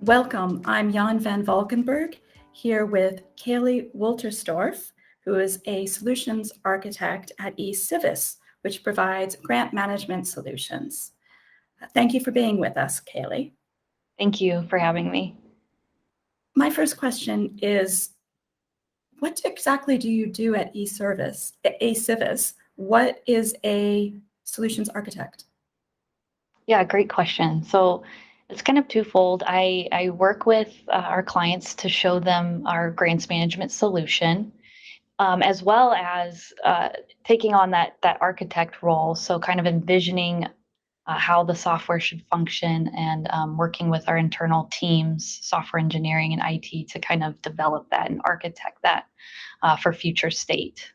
Welcome, I'm Jan van Valkenburg, here with Kailee Wolterstorff, who is a solutions architect at eCivis, which provides grant management solutions. Thank you for being with us, Kailee. Thank you for having me. My first question is, what exactly do you do at eCivis? What is a solutions architect? Yeah, great question. So it's kind of twofold. I work with our clients to show them our grants management solution, as well as taking on that architect role. So kind of envisioning how the software should function and working with our internal teams, software engineering and IT, to kind of develop that and architect that for future state.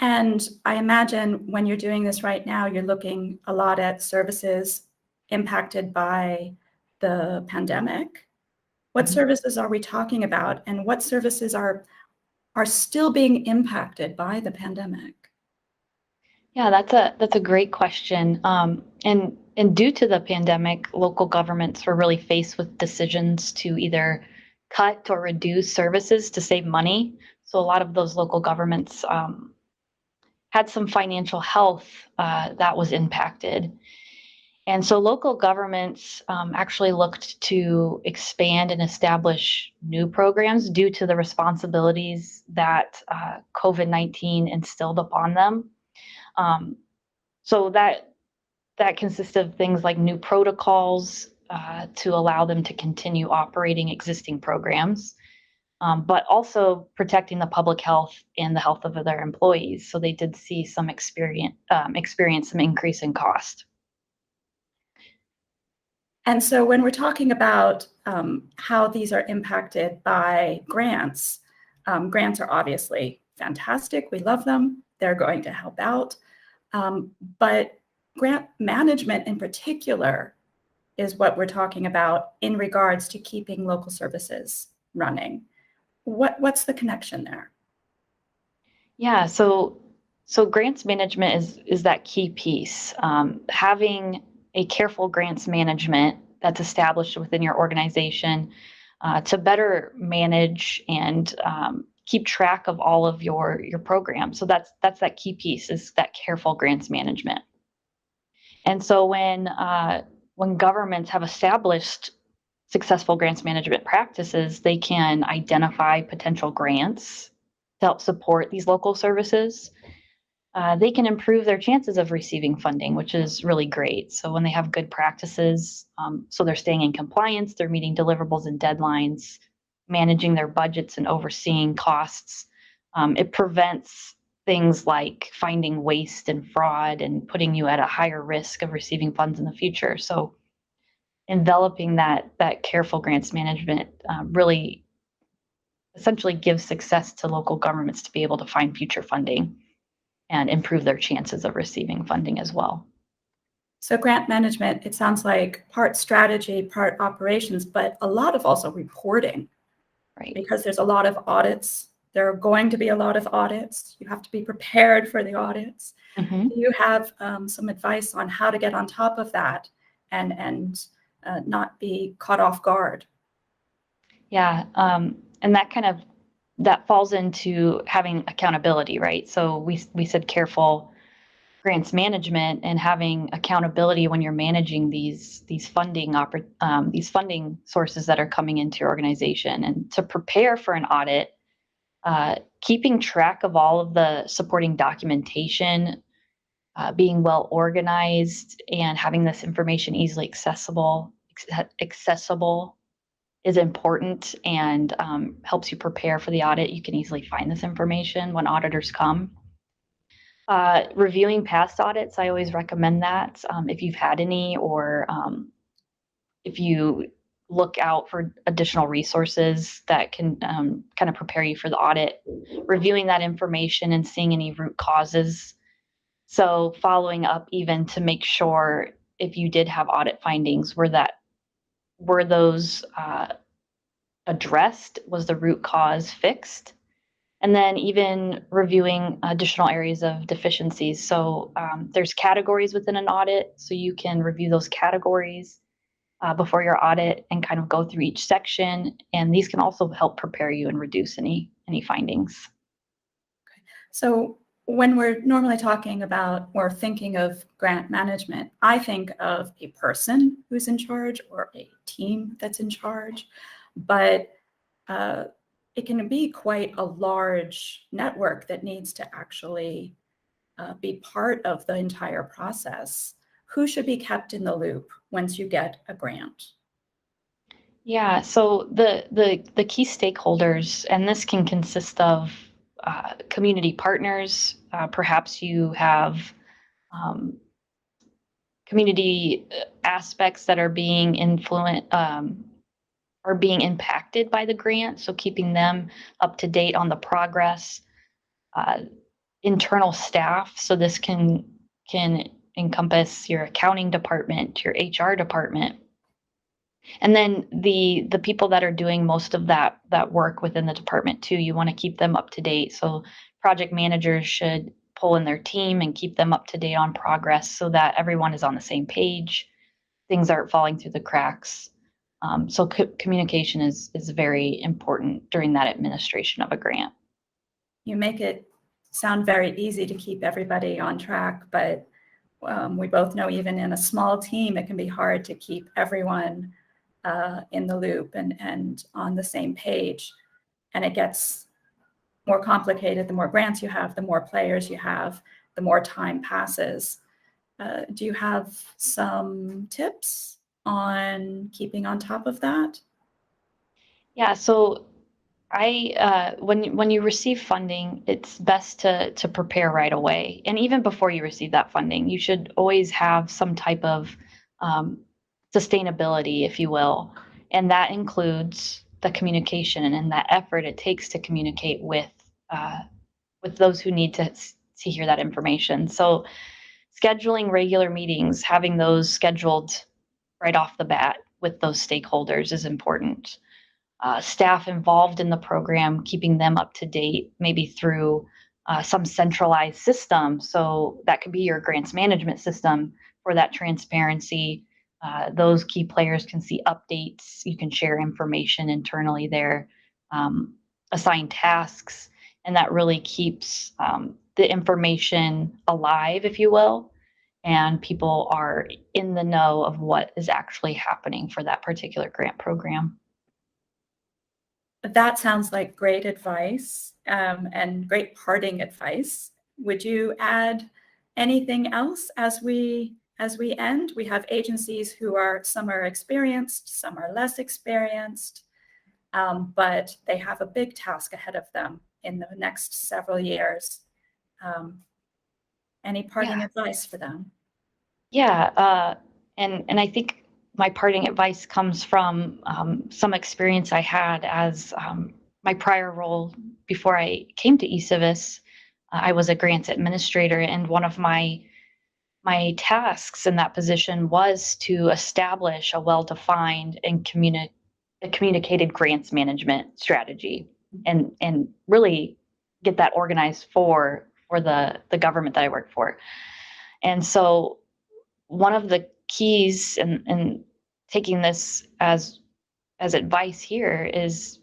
And I imagine when you're doing this right now, you're looking a lot at services impacted by the pandemic. What services are we talking about, and what services are still being impacted by the pandemic? Yeah, that's a great question. And due to the pandemic, local governments were really faced with decisions to either cut or reduce services to save money. So a lot of those local governments had some financial health that was impacted. And so local governments actually looked to expand and establish new programs due to the responsibilities that COVID-19 instilled upon them. Um, so that consists of things like new protocols to allow them to continue operating existing programs, but also protecting the public health and the health of their employees. So they did see some experience some increase in cost. And so when we're talking about how these are impacted by grants, grants are obviously fantastic. We love them. They're going to help out. But grant management in particular is what we're talking about in regards to keeping local services running. What's the connection there? Yeah, so grants management is that key piece. Having a careful grants management that's established within your organization to better manage and keep track of all of your programs. So that's that key piece, is that careful grants management. And so when governments have established successful grants management practices, they can identify potential grants to help support these local services. They can improve their chances of receiving funding, which is really great. So when they have good practices, so they're staying in compliance, they're meeting deliverables and deadlines, managing their budgets and overseeing costs. It prevents things like finding waste and fraud and putting you at a higher risk of receiving funds in the future. So enveloping that careful grants management really essentially gives success to local governments to be able to find future funding and improve their chances of receiving funding as well. So grant management, it sounds like part strategy, part operations, but a lot of also reporting, Right. Because there's a lot of audits. There are going to be a lot of audits. You have to be prepared for the audits. Mm-hmm. Do you have some advice on how to get on top of that and not be caught off guard? Yeah, and that falls into having accountability, right? So we said careful grants management and having accountability when you're managing these funding sources that are coming into your organization. And to prepare for an audit, keeping track of all of the supporting documentation, being well organized, and having this information easily accessible is important and helps you prepare for the audit. You can easily find this information when auditors come. Reviewing past audits, I always recommend that if you've had any, or if you look out for additional resources that can kind of prepare you for the audit, reviewing that information and seeing any root causes. So following up even to make sure if you did have audit findings, were those addressed? Was the root cause fixed? And then even reviewing additional areas of deficiencies. So there's categories within an audit, so you can review those categories before your audit and kind of go through each section. And these can also help prepare you and reduce any findings. So when we're normally talking about or thinking of grant management, I think of a person who's in charge or a team that's in charge, but it can be quite a large network that needs to actually be part of the entire process. Who should be kept in the loop once you get a grant? Yeah, so the key stakeholders, and this can consist of community partners. Perhaps you have um, community aspects that are being are being impacted by the grant. So keeping them up to date on the progress. Uh, Internal staff. So this can encompass your accounting department, your HR department, and then the people that are doing most of that work within the department too. You want to keep them up to date. So project managers should pull in their team and keep them up to date on progress so that everyone is on the same page. Things aren't falling through the cracks. So communication is very important during that administration of a grant. You make it sound very easy to keep everybody on track, but we both know even in a small team, it can be hard to keep everyone in the loop and on the same page. And it gets more complicated the more grants you have, the more players you have, the more time passes. Do you have some tips on keeping on top of that? Yeah, so when you receive funding, it's best to prepare right away. And even before you receive that funding, you should always have some type of um, sustainability, if you will, and that includes the communication and that effort it takes to communicate with those who need to hear that information. So scheduling regular meetings, having those scheduled right off the bat with those stakeholders is important. Staff involved in the program, keeping them up to date, maybe through some centralized system. So that could be your grants management system for that transparency. Those key players can see updates. You can share information internally there, assign tasks, and that really keeps the information alive, if you will, and people are in the know of what is actually happening for that particular grant program. That sounds like great advice and great parting advice. Would you add anything else as we end? We have agencies who are some are experienced, some are less experienced, but they have a big task ahead of them in the next several years. Any parting advice for them? Yeah, and I think my parting advice comes from some experience I had as my prior role before I came to eCivis. I was a grants administrator, and one of my tasks in that position was to establish a well-defined and a communicated grants management strategy, and really get that organized for the government that I worked for. And so one of the keys in taking this as advice here is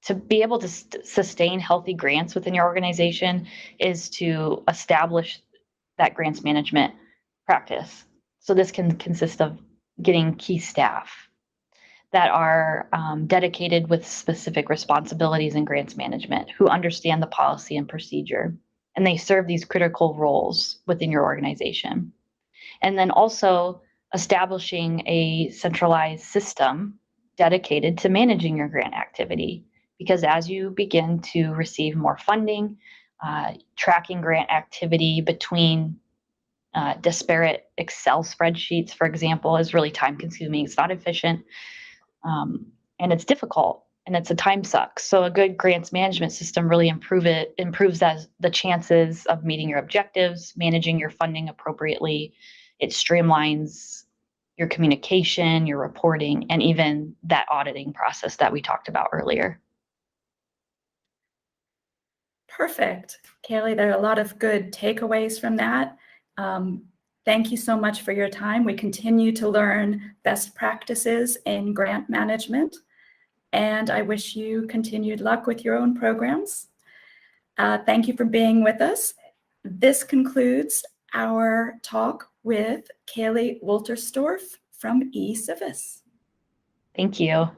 to be able to sustain healthy grants within your organization is to establish that grants management practice. So this can consist of getting key staff that are dedicated with specific responsibilities in grants management, who understand the policy and procedure, and they serve these critical roles within your organization. And then also establishing a centralized system dedicated to managing your grant activity. Because as you begin to receive more funding, tracking grant activity between disparate Excel spreadsheets, for example, is really time consuming. It's not efficient, and it's difficult, and it's a time suck. So a good grants management system really improves the chances of meeting your objectives, managing your funding appropriately. It streamlines your communication, your reporting, and even that auditing process that we talked about earlier. Perfect. Kailee, there are a lot of good takeaways from that. Thank you so much for your time. We continue to learn best practices in grant management, and I wish you continued luck with your own programs. Thank you for being with us. This concludes our talk with Kailee Wolterstorff from eCivis. Thank you.